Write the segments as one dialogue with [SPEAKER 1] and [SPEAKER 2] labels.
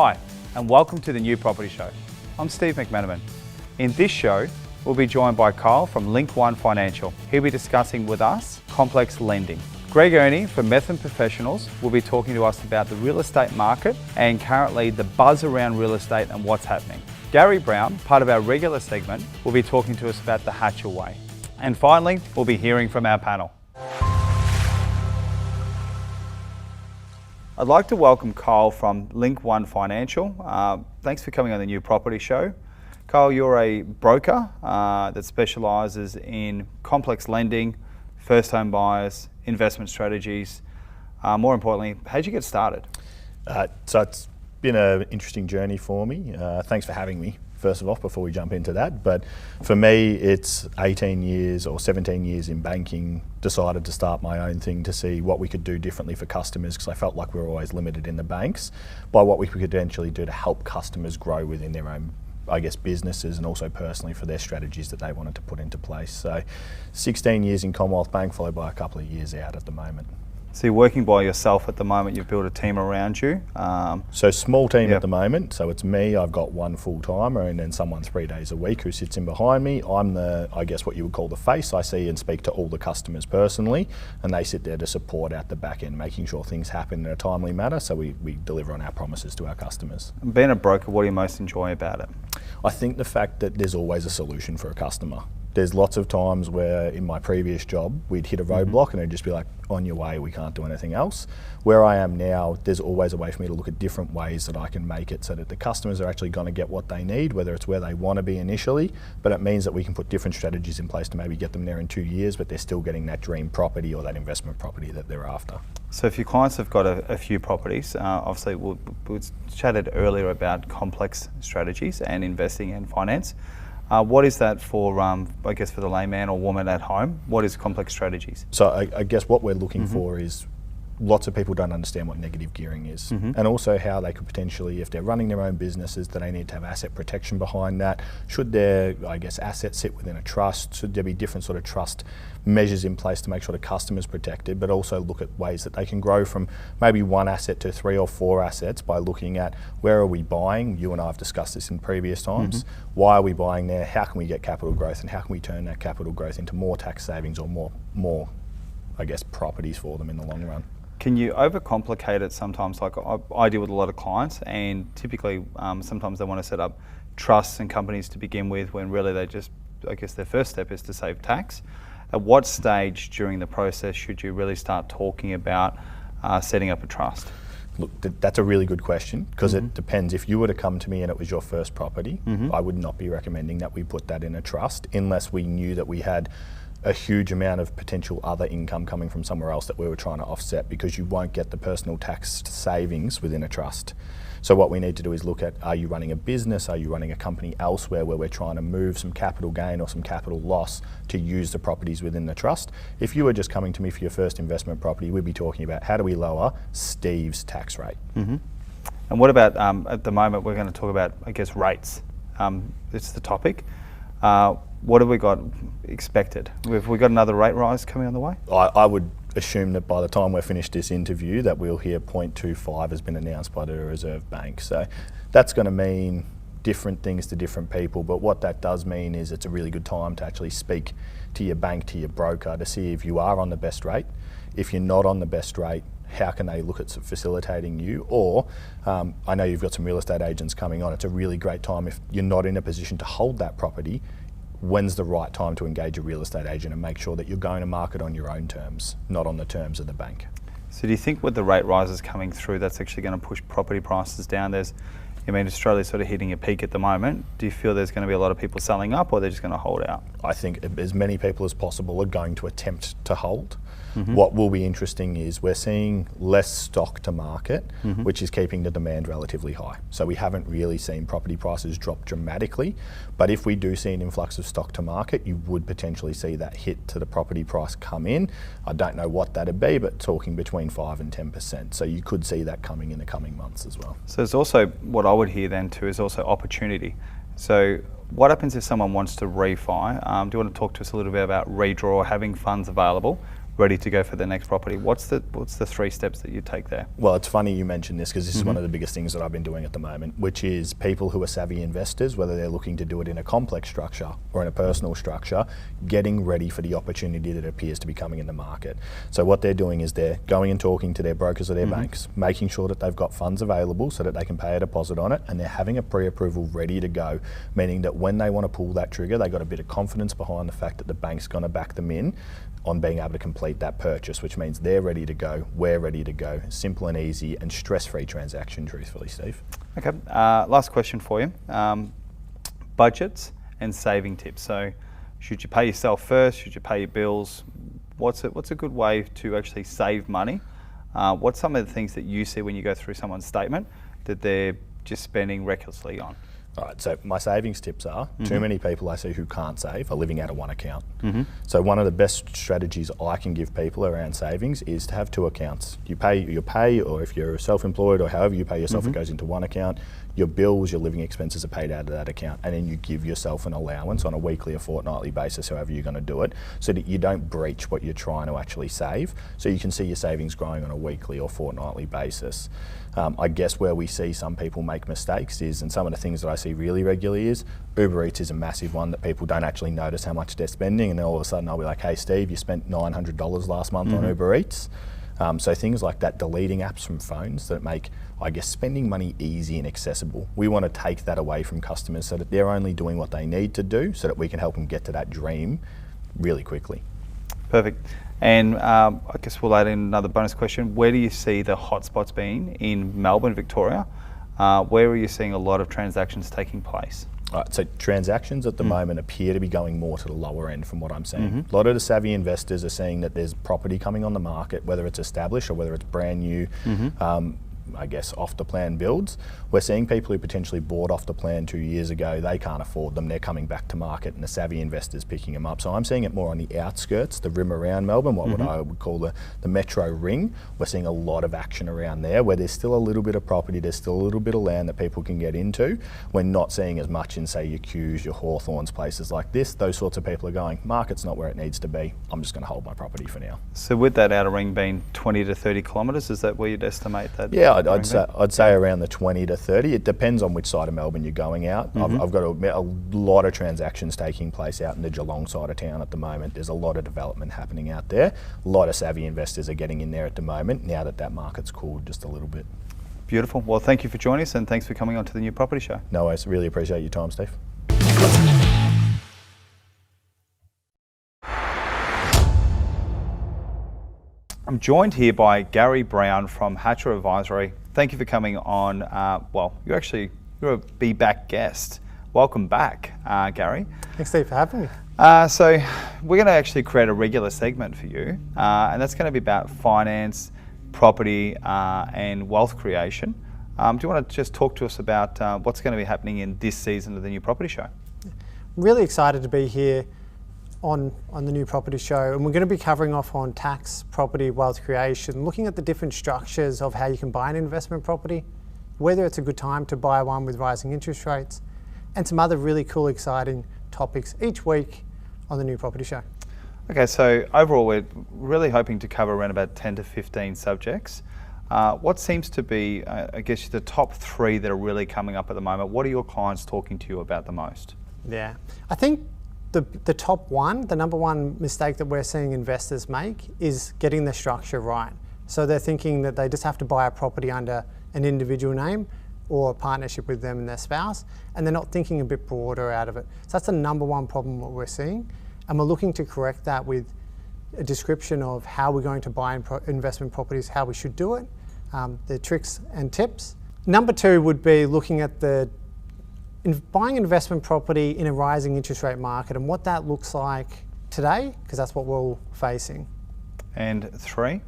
[SPEAKER 1] Hi, and welcome to the New Property Show. I'm Steve McManaman. In this show, we'll be joined by Kyle from Link One Financial. He'll be discussing with us complex lending. Greg Ernie from Methven Professionals will be talking to us about the real estate market and currently the buzz around real estate and what's happening. Gary Brown, part of our regular segment, will be talking to us about the Hatcher Way. And finally, we'll be hearing from our panel. I'd like to welcome Kyle from Link One Financial. Thanks for coming on the New Property Show. Kyle, you're a broker that specialises in complex lending, first home buyers, investment strategies. More importantly, how'd you get started?
[SPEAKER 2] So it's been an interesting journey for me. Thanks for having me, first of all, before we jump into that. But for me, it's 18 years or 17 years in banking, decided to start my own thing to see what we could do differently for customers, because I felt like we were always limited in the banks by what we could potentially do to help customers grow within their own, I guess, businesses and also personally for their strategies that they wanted to put into place. So 16 years in Commonwealth Bank, followed by a couple of years out at the moment.
[SPEAKER 1] So you're working by yourself at the moment, you've built a team around you.
[SPEAKER 2] So small team at the moment, so it's me, I've got one full-timer and then someone 3 days a week who sits in behind me. I'm the, I guess what you would call the face. I see and speak to all the customers personally and they sit there to support out the back end, making sure things happen in a timely manner so we deliver on our promises to our customers.
[SPEAKER 1] Being a broker, what do you most enjoy about it?
[SPEAKER 2] I think the fact that there's always a solution for a customer. There's lots of times where in my previous job, we'd hit a roadblock and it'd just be like, on your way, we can't do anything else. Where I am now, there's always a way for me to look at different ways that I can make it so that the customers are actually going to get what they need, whether it's where they want to be initially, but it means that we can put different strategies in place to maybe get them there in 2 years, but they're still getting that dream property or that investment property that they're after.
[SPEAKER 1] So if your clients have got a few properties, obviously we chatted earlier about complex strategies and investing in finance. What is that for, I guess, for the layman or woman at home? What is complex strategies?
[SPEAKER 2] So I guess what we're looking for is lots of people don't understand what negative gearing is and also how they could potentially, if they're running their own businesses, that they need to have asset protection behind that. Should their, I guess, assets sit within a trust? Should there be different sort of trust measures in place to make sure the customer's protected, but also look at ways that they can grow from maybe one asset to 3 or 4 assets by looking at where are we buying? You and I have discussed this in previous times. Why are we buying there? How can we get capital growth and how can we turn that capital growth into more tax savings or more, I guess, properties for them in the long run?
[SPEAKER 1] Can you overcomplicate it sometimes? Like I deal with a lot of clients and typically sometimes they want to set up trusts and companies to begin with when really they just, I guess their first step is to save tax. At what stage during the process should you really start talking about setting up a trust?
[SPEAKER 2] Look, that's a really good question because it depends. If you were to come to me and it was your first property, I would not be recommending that we put that in a trust unless we knew that we had a huge amount of potential other income coming from somewhere else that we were trying to offset, because you won't get the personal tax savings within a trust. So what we need to do is look at, are you running a business? Are you running a company elsewhere where we're trying to move some capital gain or some capital loss to use the properties within the trust? If you were just coming to me for your first investment property, we'd be talking about how do we lower Steve's tax rate.
[SPEAKER 1] And what about, at the moment, we're going to talk about, I guess, rates. It's the topic. What have we got expected? Have we got another rate rise coming on the way?
[SPEAKER 2] I would assume that by the time we're finished this interview that we'll hear 0.25 has been announced by the Reserve Bank. So that's going to mean different things to different people, but what that does mean is it's a really good time to actually speak to your bank, to your broker, to see if you are on the best rate. If you're not on the best rate, how can they look at facilitating you? Or I know you've got some real estate agents coming on. It's a really great time if you're not in a position to hold that property. When's the right time to engage a real estate agent and make sure that you're going to market on your own terms, not on the terms of the bank?
[SPEAKER 1] So do you think with the rate rises coming through, that's actually going to push property prices down? Australia's sort of hitting a peak at the moment. Do you feel there's going to be a lot of people selling up or they're just going to hold out?
[SPEAKER 2] I think as many people as possible are going to attempt to hold. What will be interesting is we're seeing less stock to market, which is keeping the demand relatively high. So we haven't really seen property prices drop dramatically, but if we do see an influx of stock to market, you would potentially see that hit to the property price come in. I don't know what that'd be, but talking between 5 and 10%. So you could see that coming in the coming months as well.
[SPEAKER 1] So there's also, what I would hear then too, is also opportunity. So what happens if someone wants to refi? Do you want to talk to us a little bit about redraw, having funds available? ready to go for the next property. What's the 3 steps that you take there?
[SPEAKER 2] Well, it's funny you mentioned this because this is one of the biggest things that I've been doing at the moment, which is people who are savvy investors, whether they're looking to do it in a complex structure or in a personal structure, getting ready for the opportunity that appears to be coming in the market. So what they're doing is they're going and talking to their brokers or their banks, making sure that they've got funds available so that they can pay a deposit on it, and they're having a pre-approval ready to go, meaning that when they want to pull that trigger, they've got a bit of confidence behind the fact that the bank's going to back them in on being able to complete that purchase, which means they're ready to go, we're ready to go. Simple and easy and stress-free transaction, truthfully, Steve.
[SPEAKER 1] Okay, last question for you. Budgets and saving tips. So should you pay yourself first? Should you pay your bills? What's a good way to actually save money? What's some of the things that you see when you go through someone's statement that they're just spending recklessly on?
[SPEAKER 2] All right, so my savings tips are, too many people I see who can't save are living out of one account. So one of the best strategies I can give people around savings is to have 2 accounts. You pay, or if you're self-employed or however you pay yourself, it goes into one account. Your bills, your living expenses are paid out of that account, and then you give yourself an allowance on a weekly or fortnightly basis, however you're going to do it, so that you don't breach what you're trying to actually save. So you can see your savings growing on a weekly or fortnightly basis. I guess where we see some people make mistakes is, and some of the things that I see really regularly is, Uber Eats is a massive one that people don't actually notice how much they're spending, and then all of a sudden I'll be like, hey Steve, you spent $900 last month on Uber Eats. So things like that, deleting apps from phones that make, I guess, spending money easy and accessible. We want to take that away from customers so that they're only doing what they need to do so that we can help them get to that dream really quickly.
[SPEAKER 1] Perfect. And I guess we'll add in another bonus question. Where do you see the hotspots being in Melbourne, Victoria? Where are you seeing a lot of transactions taking place?
[SPEAKER 2] Right, so transactions at the moment appear to be going more to the lower end from what I'm seeing. A lot of the savvy investors are seeing that there's property coming on the market, whether it's established or whether it's brand new, I guess, off the plan builds. We're seeing people who potentially bought off the plan 2 years ago, they can't afford them, they're coming back to market, and the savvy investors picking them up. So I'm seeing it more on the outskirts, the rim around Melbourne, what I would call the metro ring. We're seeing a lot of action around there where there's still a little bit of property, there's still a little bit of land that people can get into. We're not seeing as much in, say, your Kews, your Hawthorns, places like this. Those sorts of people are going, market's not where it needs to be, I'm just going to hold my property for now.
[SPEAKER 1] So with that outer ring being 20 to 30 kilometres, is that where you'd estimate that?
[SPEAKER 2] Yeah, I'd say around the 20 to 30. It depends on which side of Melbourne you're going out. I've got a lot of transactions taking place out in the Geelong side of town at the moment. There's a lot of development happening out there. A lot of savvy investors are getting in there at the moment now that that market's cooled just a little bit.
[SPEAKER 1] Beautiful. Well, thank you for joining us, and thanks for coming on to the New Property Show.
[SPEAKER 2] No worries. Really appreciate your time, Steve.
[SPEAKER 1] I'm joined here by Gary Brown from Hatcher Advisory. Thank you for coming on. Well, you're a Be Back guest. Welcome back, Gary.
[SPEAKER 3] Thanks, Steve, for having me.
[SPEAKER 1] So we're going to actually create a regular segment for you, and that's going to be about finance, property, and wealth creation. Do you want to just talk to us about what's going to be happening in this season of the New Property Show?
[SPEAKER 3] Really excited to be here on the New Property Show, and we're going to be covering off on tax, property, wealth creation, looking at the different structures of how you can buy an investment property, whether it's a good time to buy one with rising interest rates, and some other really cool, exciting topics each week on the New Property Show.
[SPEAKER 1] Okay, so overall we're really hoping to cover around about 10 to 15 subjects. What seems to be, I guess, the top 3 that are really coming up at the moment? What are your clients talking to you about the most?
[SPEAKER 3] Yeah, I think the top one, the number one mistake that we're seeing investors make is getting the structure right. So they're thinking that they just have to buy a property under an individual name or a partnership with them and their spouse, and they're not thinking a bit broader out of it. So that's the number one problem what we're seeing, and we're looking to correct that with a description of how we're going to buy investment properties, how we should do it, the tricks and tips. Number 2 would be looking at buying investment property in a rising interest rate market and what that looks like today, because that's what we're all facing.
[SPEAKER 1] And 3?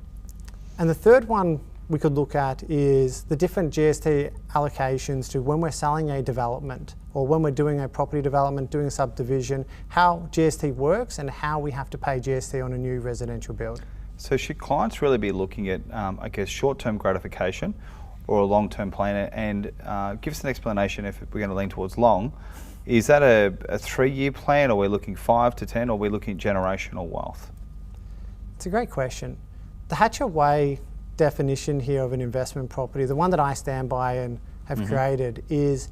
[SPEAKER 3] And the third one we could look at is the different GST allocations to when we're selling a development or when we're doing a property development, doing a subdivision, how GST works and how we have to pay GST on a new residential build.
[SPEAKER 1] So should clients really be looking at, I guess, short-term gratification or a long-term plan? And give us an explanation if we're going to lean towards long. Is that a 3-year plan, or we're looking 5 to 10, or we're looking at generational wealth?
[SPEAKER 3] It's a great question. The Hatchet Way definition here of an investment property, the one that I stand by and have created, is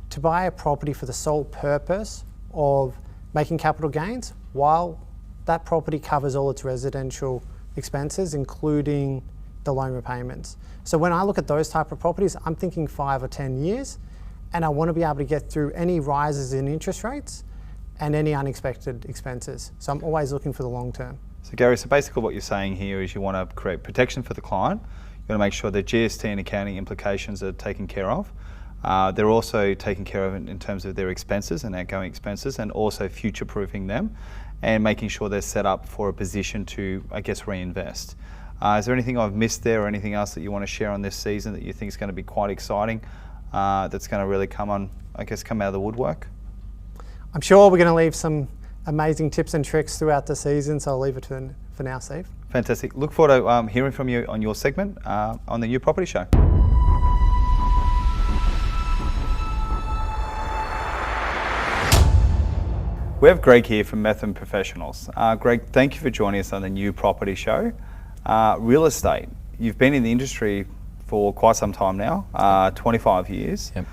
[SPEAKER 3] to buy a property for the sole purpose of making capital gains while that property covers all its residential expenses, including the loan repayments. So when I look at those type of properties, I'm thinking 5 or 10 years, and I want to be able to get through any rises in interest rates and any unexpected expenses. So I'm always looking for the long term.
[SPEAKER 1] So Gary, so basically what you're saying here is you want to create protection for the client. You want to make sure that GST and accounting implications are taken care of. They're also taken care of in terms of their expenses and outgoing expenses, and also future-proofing them and making sure they're set up for a position to, I guess, reinvest. Is there anything I've missed there or anything else that you want to share on this season that you think is going to be quite exciting, that's going to really come out of the woodwork?
[SPEAKER 3] I'm sure we're going to leave some amazing tips and tricks throughout the season, so I'll leave it for now, Steve.
[SPEAKER 1] Fantastic. Look forward to hearing from you on your segment on the New Property Show. We have Greg here from Methven Professionals. Greg, thank you for joining us on the New Property Show. Real estate, you've been in the industry for quite some time now, 25 years.
[SPEAKER 4] Yep.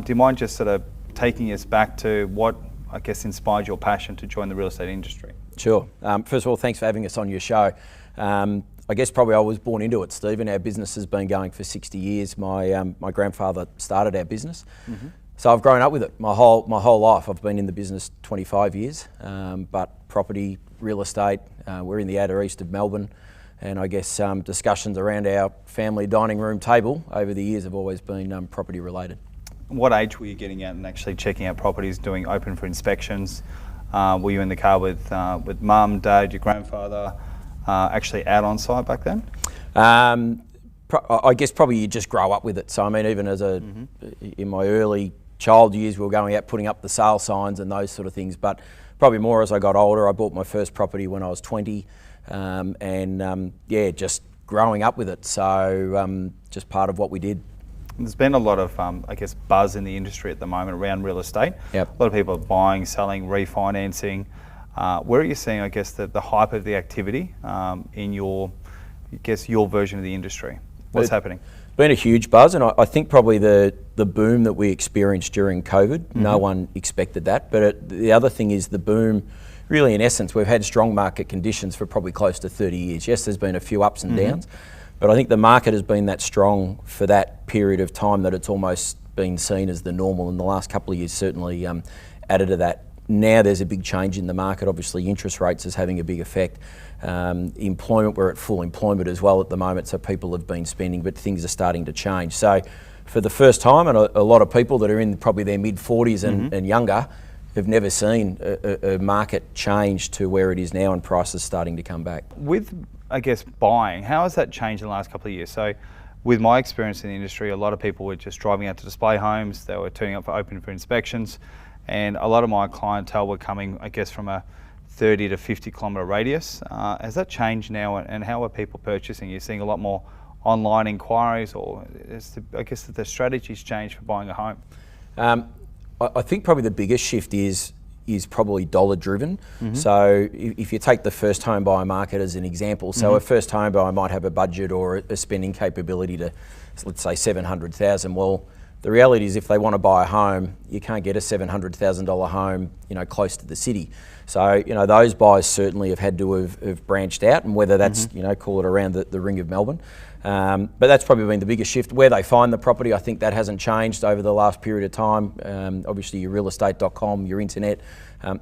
[SPEAKER 1] Do you mind just sort of taking us back to what, I guess, inspired your passion to join the real estate industry?
[SPEAKER 4] Sure. First of all, thanks for having us on your show. I guess probably I was born into it, Stephen. Our business has been going for 60 years. My grandfather started our business. So I've grown up with it my whole life. I've been in the business 25 years, but property, real estate, we're in the outer east of Melbourne, and I guess discussions around our family dining room table over the years have always been property related.
[SPEAKER 1] What age were you getting out and actually checking out properties, doing open for inspections? Were you in the car with mum, dad, your grandfather, actually out on site back then?
[SPEAKER 4] I guess probably you just grow up with it. So I mean, even as in my early child years, we were going out putting up the sale signs and those sort of things. But probably more as I got older. I bought my first property when I was 20, just growing up with it. So just part of what we did.
[SPEAKER 1] There's been a lot of, I guess, buzz in the industry at the moment around real estate.
[SPEAKER 4] Yep.
[SPEAKER 1] A lot of people are buying, selling, refinancing. Where are you seeing, I guess, the hype of the activity in your version of the industry? What's happening?
[SPEAKER 4] Been a huge buzz, and I think probably the boom that we experienced during COVID, no one expected that. But the other thing is the boom, really in essence, we've had strong market conditions for probably close to 30 years. Yes, there's been a few ups and downs, but I think the market has been that strong for that period of time that it's almost been seen as the normal, and the last couple of years certainly added to that. Now there's a big change in the market. Obviously interest rates is having a big effect. Employment, we're at full employment as well at the moment, so people have been spending, but things are starting to change. So for the first time, and a lot of people that are in probably their mid-40s and younger have never seen a market change to where it is now, and prices starting to come back.
[SPEAKER 1] With, I guess, buying, how has that changed in the last couple of years? So with my experience in the industry, a lot of people were just driving out to display homes, they were turning up for open for inspections, and a lot of my clientele were coming, I guess, from a 30 to 50 kilometre radius. Has that changed now, and how are people purchasing? You're seeing a lot more online inquiries, or I guess the strategy's changed for buying a home?
[SPEAKER 4] I think probably the biggest shift is probably dollar driven. So if you take the first home buyer market as an example, so a first home buyer might have a budget or a spending capability to, let's say, $700,000. Well, the reality is if they want to buy a home, you can't get a $700,000 home, close to the city. So, those buyers certainly have had to have branched out, and whether that's, call it around the ring of Melbourne. But that's probably been the biggest shift. Where they find the property, I think that hasn't changed over the last period of time. Obviously your realestate.com, your internet.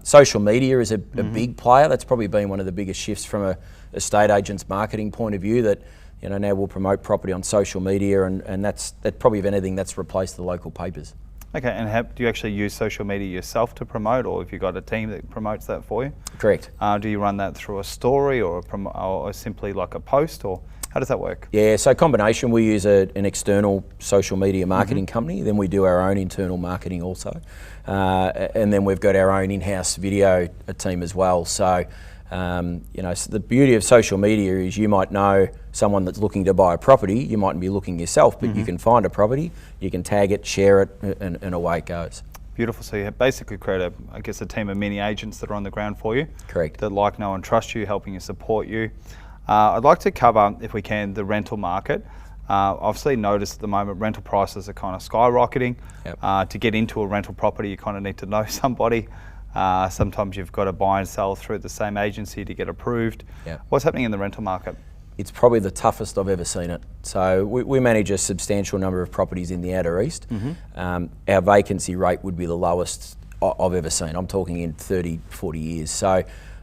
[SPEAKER 4] Social media is a big player. That's probably been one of the biggest shifts from a estate agent's marketing point of view, that now we'll promote property on social media, and that probably, if anything, that's replaced the local papers. Okay,
[SPEAKER 1] and do you actually use social media yourself to promote, or have you got a team that promotes that for you?
[SPEAKER 4] Correct.
[SPEAKER 1] Do you run that through a story or simply like a post, or how does that work?
[SPEAKER 4] Yeah, so combination. We use an external social media marketing company, then we do our own internal marketing also, and then we've got our own in-house video team as well. So, so the beauty of social media is you might know someone that's looking to buy a property, you mightn't be looking yourself, but you can find a property, you can tag it, share it, and away it goes.
[SPEAKER 1] Beautiful. So you basically create a team of mini agents that are on the ground for you.
[SPEAKER 4] Correct.
[SPEAKER 1] That like, know and trust you, helping you, support you. I'd like to cover, if we can, the rental market. Obviously noticed at the moment rental prices are kind of skyrocketing.
[SPEAKER 4] Yep.
[SPEAKER 1] To get into a rental property, you kind of need to know somebody. Sometimes you've got to buy and sell through the same agency to get approved.
[SPEAKER 4] Yep.
[SPEAKER 1] What's happening in the rental market?
[SPEAKER 4] It's probably the toughest I've ever seen it. So we manage a substantial number of properties in the Outer East. Our vacancy rate would be the lowest I've ever seen. I'm talking in 30, 40 years. So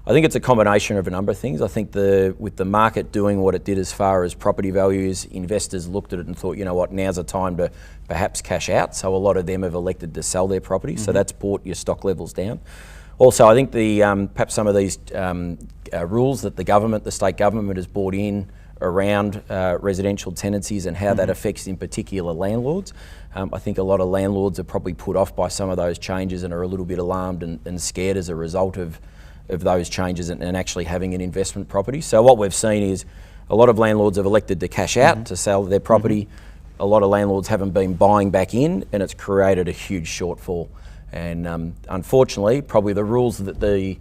[SPEAKER 4] I think it's a combination of a number of things. I think with the market doing what it did as far as property values, investors looked at it and thought, you know what, now's the time to perhaps cash out. So a lot of them have elected to sell their property. So that's brought your stock levels down. Also, I think perhaps some of these rules that the state government has brought in around residential tenancies and how that affects in particular landlords. I think a lot of landlords are probably put off by some of those changes and are a little bit alarmed and scared as a result of those changes and actually having an investment property. So what we've seen is a lot of landlords have elected to cash out to sell their property. A lot of landlords haven't been buying back in, and it's created a huge shortfall. And unfortunately, probably the rules that the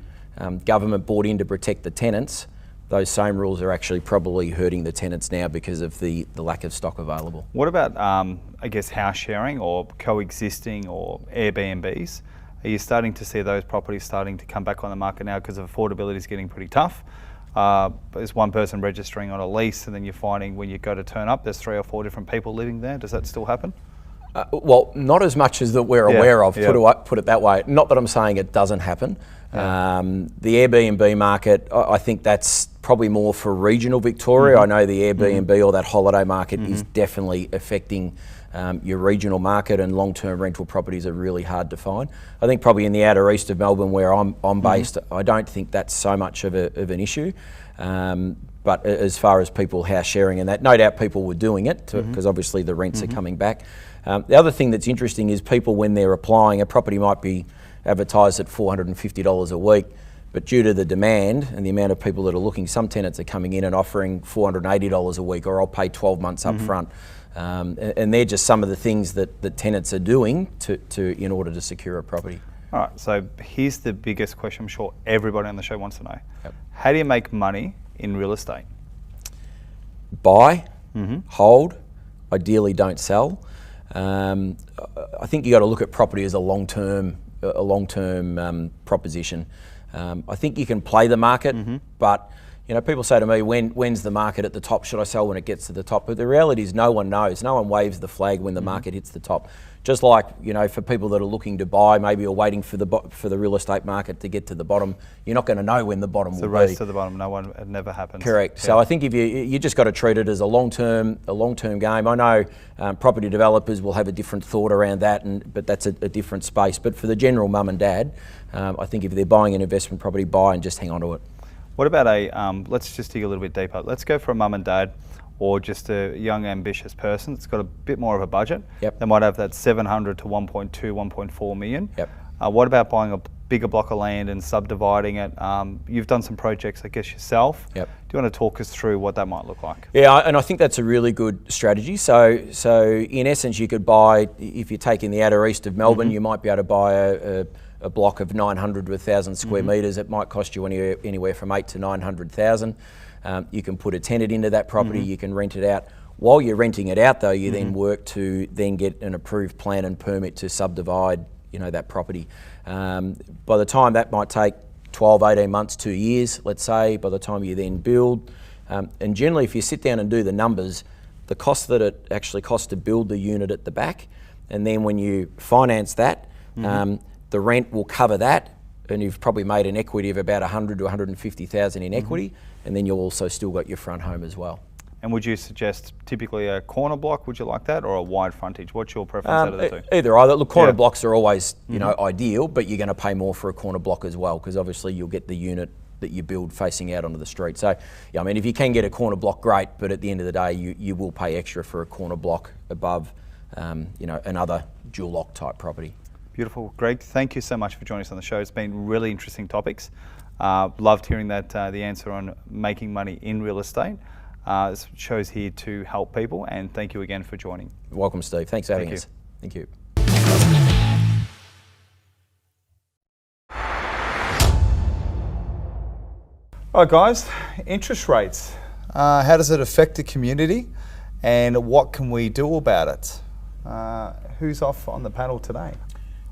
[SPEAKER 4] government brought in to protect the tenants, those same rules are actually probably hurting the tenants now because of the lack of stock available.
[SPEAKER 1] What about, house sharing or coexisting or Airbnbs? Are you starting to see those properties starting to come back on the market now because of affordability is getting pretty tough? There's one person registering on a lease, and then you're finding when you go to turn up, there's 3 or 4 different people living there. Does that still happen?
[SPEAKER 4] Well, not as much as that we're aware of, put it that way. Not that I'm saying it doesn't happen. The Airbnb market, I think that's probably more for regional Victoria. I know the Airbnb or that holiday market is definitely affecting your regional market, and long-term rental properties are really hard to find. I think probably in the outer east of Melbourne where I'm based, I don't think that's so much of an issue. But as far as people house sharing and that, no doubt people were doing it because obviously the rents are coming back. The other thing that's interesting is people, when they're applying, a property might be advertised at $450 a week, but due to the demand and the amount of people that are looking, some tenants are coming in and offering $480 a week, or I'll pay 12 months up front. And they're just some of the things that the tenants are doing in order to secure a property.
[SPEAKER 1] All right, so here's the biggest question I'm sure everybody on the show wants to know.
[SPEAKER 4] Yep.
[SPEAKER 1] How do you make money in real estate?
[SPEAKER 4] Buy, hold, ideally don't sell. I think you got to look at property as a long-term proposition. I think you can play the market, but people say to me, when's the market at the top? Should I sell when it gets to the top? But the reality is no one knows. No one waves the flag when the market hits the top. Just like, for people that are looking to buy, maybe you're waiting for the real estate market to get to the bottom. You're not going to know when the bottom will be.
[SPEAKER 1] The race to the bottom, it never happens.
[SPEAKER 4] Correct. Yeah. So I think if you just got to treat it as a long-term game. I know property developers will have a different thought around that, but that's a different space. But for the general mum and dad, I think if they're buying an investment property, buy and just hang on to it.
[SPEAKER 1] What about let's just dig a little bit deeper. Let's go for a mum and dad, or just a young, ambitious person that's got a bit more of a budget.
[SPEAKER 4] Yep.
[SPEAKER 1] They might have that 700 to 1.2, 1.4 million.
[SPEAKER 4] Yep.
[SPEAKER 1] What about buying a bigger block of land and subdividing it? You've done some projects, I guess, yourself.
[SPEAKER 4] Yep.
[SPEAKER 1] Do you want to talk us through what that might look like?
[SPEAKER 4] Yeah, and I think that's a really good strategy. So in essence, you could buy, if you're taking the outer east of Melbourne, you might be able to buy a block of 900 to 1,000 square metres. It might cost you anywhere from 8 to 900,000. You can put a tenant into that property, you can rent it out. While you're renting it out though, you then work to then get an approved plan and permit to subdivide that property. By the time that might take 12, 18 months, 2 years, let's say, by the time you then build. And generally if you sit down and do the numbers, the cost that it actually costs to build the unit at the back, and then when you finance that, the rent will cover that, and you've probably made an equity of about 100 to 150,000 in equity, and then you'll also still got your front home as well.
[SPEAKER 1] And would you suggest typically a corner block, would you like that, or a wide frontage? What's your preference out of the two?
[SPEAKER 4] Either either. Look, corner blocks are always ideal, but you're going to pay more for a corner block as well, because obviously you'll get the unit that you build facing out onto the street. So, if you can get a corner block, great, but at the end of the day, you will pay extra for a corner block above, another dual lock type property.
[SPEAKER 1] Beautiful. Greg, thank you so much for joining us on the show. It's been really interesting topics. Loved hearing that the answer on making money in real estate. This show's here to help people, and thank you again for joining.
[SPEAKER 4] Welcome, Steve. Thanks for having us. Thank you.
[SPEAKER 1] All right, guys, interest rates. How does it affect the community and what can we do about it? Who's off on the panel today?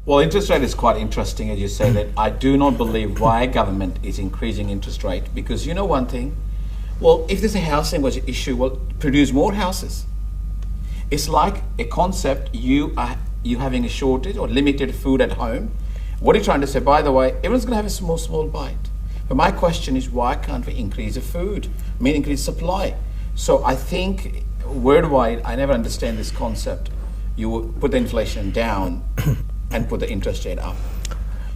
[SPEAKER 5] Well, interest rate is quite interesting, as you say, that I do not believe why government is increasing interest rate, because you know one thing, well, if there's a housing issue, well, produce more houses. It's like a concept, you having a shortage or limited food at home. What are you trying to say? By the way, everyone's going to have a small bite. But my question is, why can't we increase the food? I mean, increase supply. So I think worldwide, I never understand this concept. You put the inflation down and put the interest rate up.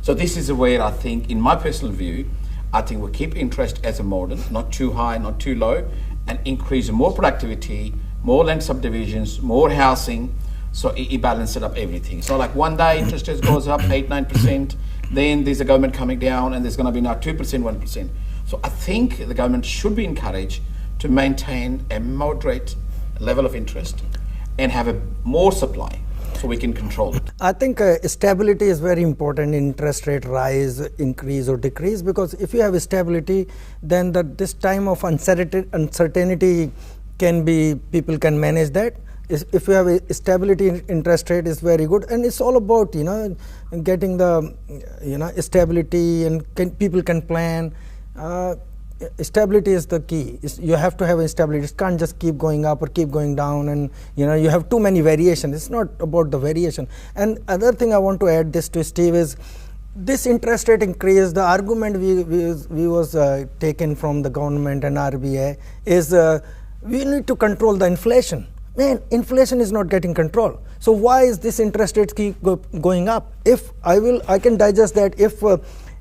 [SPEAKER 5] So this is where I think, in my personal view, I think we'll keep interest as a model, not too high, not too low, and increase more productivity, more land subdivisions, more housing, so it balances up everything. So like one day interest rate goes up 8-9%, then there's a government coming down and there's going to be now 2%, 1%. So I think the government should be encouraged to maintain a moderate level of interest and have a more supply so we can control it.
[SPEAKER 6] I think stability is very important in interest rate rise, increase or decrease, because if you have stability, then this time of uncertainty can be, people can manage that. If you have a stability in interest rate is very good, and it's all about getting the stability, and people can plan. Stability is the key. You have to have a stability. It can't just keep going up or keep going down, and you have too many variations. It's not about the variation. And other thing I want to add this to Steve is this interest rate increase. The argument we was taken from the government and RBI is we need to control the inflation. Man, inflation is not getting control. So why is this interest rate keep going up? If I can digest that. If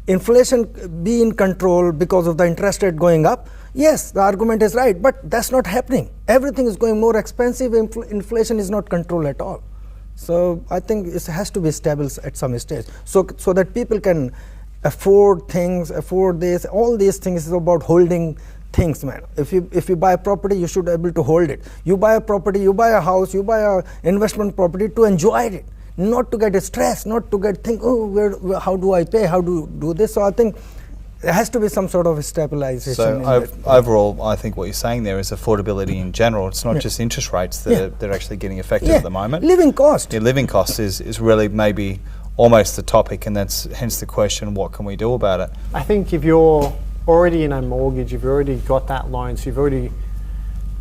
[SPEAKER 6] inflation be in control because of the interest rate going up, yes, the argument is right, but that's not happening. Everything is going more expensive. Inflation is not controlled at all. So I think it has to be stable at some stage, so that people can afford things, afford this. All these things is about holding things, man. If you buy a property, you should be able to hold it. You buy a property, you buy a house, you buy a investment property to enjoy it, not to get stressed, not to think, how do I pay, how do this. So I think there has to be some sort of stabilization.
[SPEAKER 1] So overall, I think what you're saying there is affordability in general. It's not just interest rates that are actually getting affected at the moment.
[SPEAKER 6] Living cost.
[SPEAKER 1] Yeah, living costs is really maybe almost the topic, and that's hence the question, what can we do about it?
[SPEAKER 3] I think if you're already in a mortgage, you've already got that loan, so you've already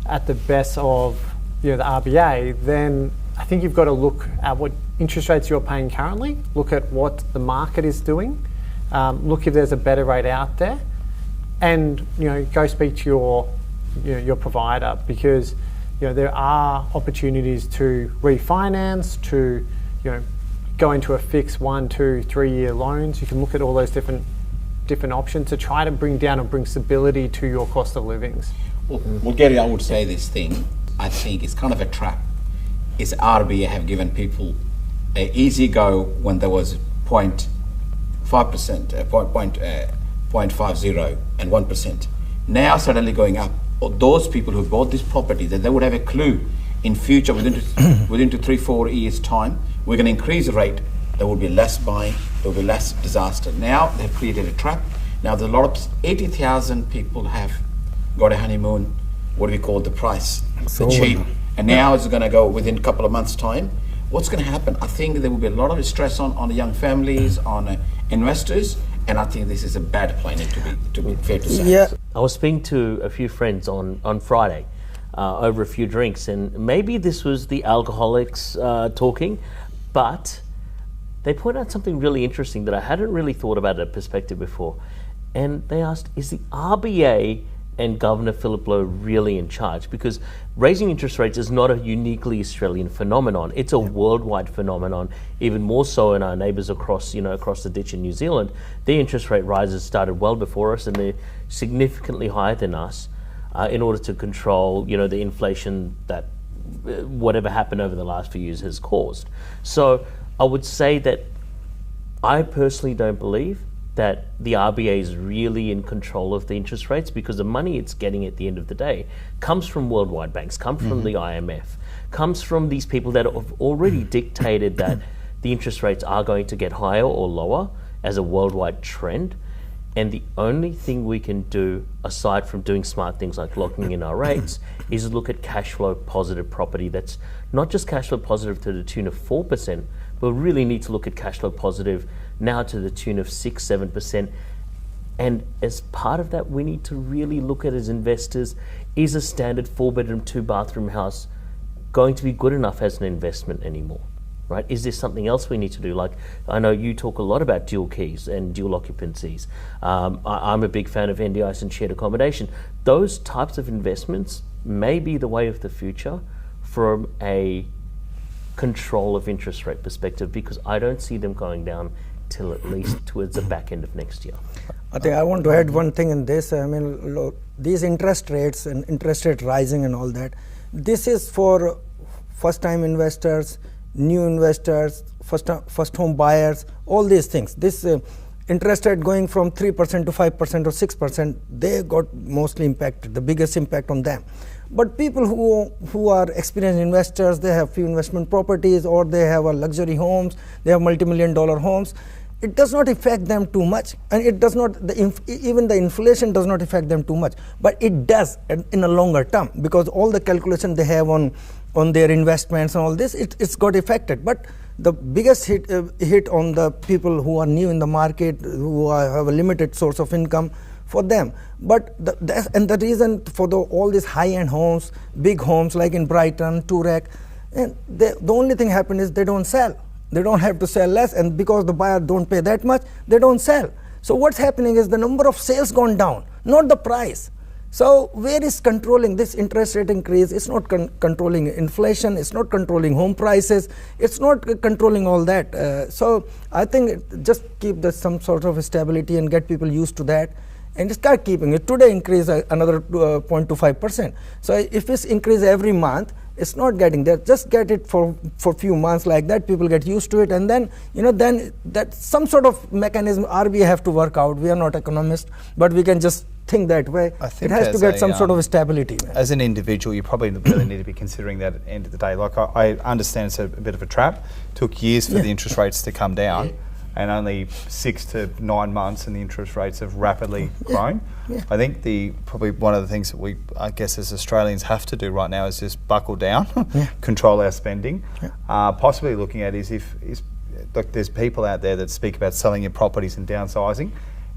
[SPEAKER 3] at the best of the RBA, then I think you've got to look at what interest rates you're paying currently, look at what the market is doing, look if there's a better rate out there, and go speak to your provider, because there are opportunities to refinance, to go into a fixed 1, 2, 3 year loans. You can look at all those different options to try to bring down and bring stability to your cost of livings.
[SPEAKER 5] Well, Gary, I would say this thing. I think it's kind of a trap. It's RBA have given people an easy go when there was 0.5%, 0.50 and 1%. Now suddenly going up. Or those people who bought this property, that they would have a clue in future within 3-4 years time, we're going to increase the rate. There will be less buying, there will be less disaster. Now they've created a trap. Now there's a lot of 80,000 people have got a honeymoon, what do we call the price, the cheap. And now it's going to go within a couple of months' time. What's going to happen? I think there will be a lot of stress on the young families, on investors, and I think this is a bad planning, to be fair to say.
[SPEAKER 6] Yeah.
[SPEAKER 7] I was speaking to a few friends on Friday over a few drinks, and maybe this was the alcoholics talking, but they point out something really interesting that I hadn't really thought about at perspective before. And they asked, is the RBA and Governor Philip Lowe really in charge? Because raising interest rates is not a uniquely Australian phenomenon. It's a worldwide phenomenon, even more so in our neighbours across the ditch in New Zealand. Their interest rate rises started well before us, and they're significantly higher than us in order to control, the inflation that whatever happened over the last few years has caused. So I would say that I personally don't believe that the RBA is really in control of the interest rates, because the money it's getting at the end of the day comes from worldwide banks, comes from the IMF, comes from these people that have already dictated that the interest rates are going to get higher or lower as a worldwide trend. And the only thing we can do, aside from doing smart things like locking in our rates, is look at cash flow positive property that's not just cash flow positive to the tune of 4%, but we really need to look at cash flow positive now to the tune of 6-7%. And as part of that, we need to really look at, as investors, is a standard 4-bedroom, 2-bathroom house going to be good enough as an investment anymore? Right? Is there something else we need to do? Like, I know you talk a lot about dual keys and dual occupancies. I'm a big fan of NDIS and shared accommodation. Those types of investments may be the way of the future from a control of interest rate perspective, because I don't see them going down till at least towards the back end of next year.
[SPEAKER 6] I think I want to add one thing in this. I mean, look, these interest rates and interest rate rising and all that, this is for first-time investors, new investors, first home buyers, all these things. This interest rate going from 3% to 5% or 6%, they got mostly impacted, the biggest impact on them. But people who are experienced investors, they have few investment properties, or they have a luxury homes, they have multi-million-dollar homes, it does not affect them too much, and it does not, even the inflation does not affect them too much, but it does in a longer term, because all the calculation they have on their investments and all this, it's got affected. But the biggest hit on the people who are new in the market, who have a limited source of income, for them. But the reason for all these high-end homes, big homes like in Brighton, Toorak, and the only thing happened is they don't sell. They don't have to sell less, and because the buyer don't pay that much, they don't sell. So what's happening is the number of sales gone down, not the price. So where is controlling this interest rate increase? It's not controlling inflation, it's not controlling home prices, it's not controlling all that. So I think just keep some sort of stability and get people used to that, and just start keeping it. Today increase another 0.25%. So if it's increase every month, it's not getting there. Just get it for few months like that. People get used to it, and then then that some sort of mechanism RBI have to work out. We are not economists, but we can just think that way.
[SPEAKER 1] I think
[SPEAKER 6] it has to get some sort of stability.
[SPEAKER 1] As an individual, you probably really need to be considering that at the end of the day. Like I understand it's a bit of a trap. It took years for the interest rates to come down. And only 6 to 9 months, and the interest rates have rapidly grown. I think probably one of the things that we, I guess, as Australians have to do right now is just buckle down, control our spending. Possibly looking at look, there's people out there that speak about selling your properties and downsizing.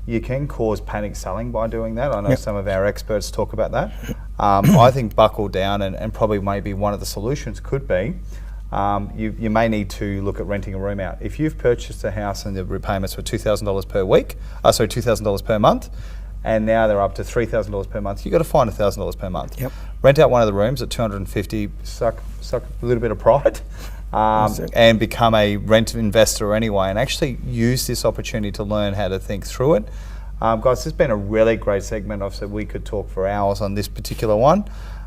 [SPEAKER 1] You can cause panic selling by doing that. I know some of our experts talk about that. I think buckle down, and probably maybe one of the solutions could be, you may need to look at renting a room out. If you've purchased a house and the repayments were $2,000 per week, $2,000 per month, and now they're up to $3,000 per month, you've got to find $1,000 per month. Rent out one of the rooms at $250, suck a little bit of pride, and become a rent investor anyway, and actually use this opportunity to learn how to think through it. Guys, this has been a really great segment. Obviously, we could talk for hours on this particular one,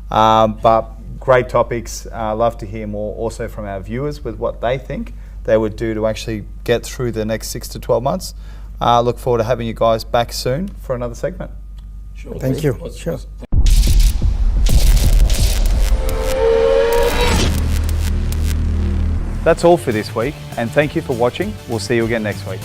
[SPEAKER 1] but great topics. Love to hear more also from our viewers with what they think they would do to actually get through the next 6 to 12 months. Look forward to having you guys back soon for another segment.
[SPEAKER 5] Sure.
[SPEAKER 6] Thank you. Sure.
[SPEAKER 1] That's all for this week, and thank you for watching. We'll see you again next week.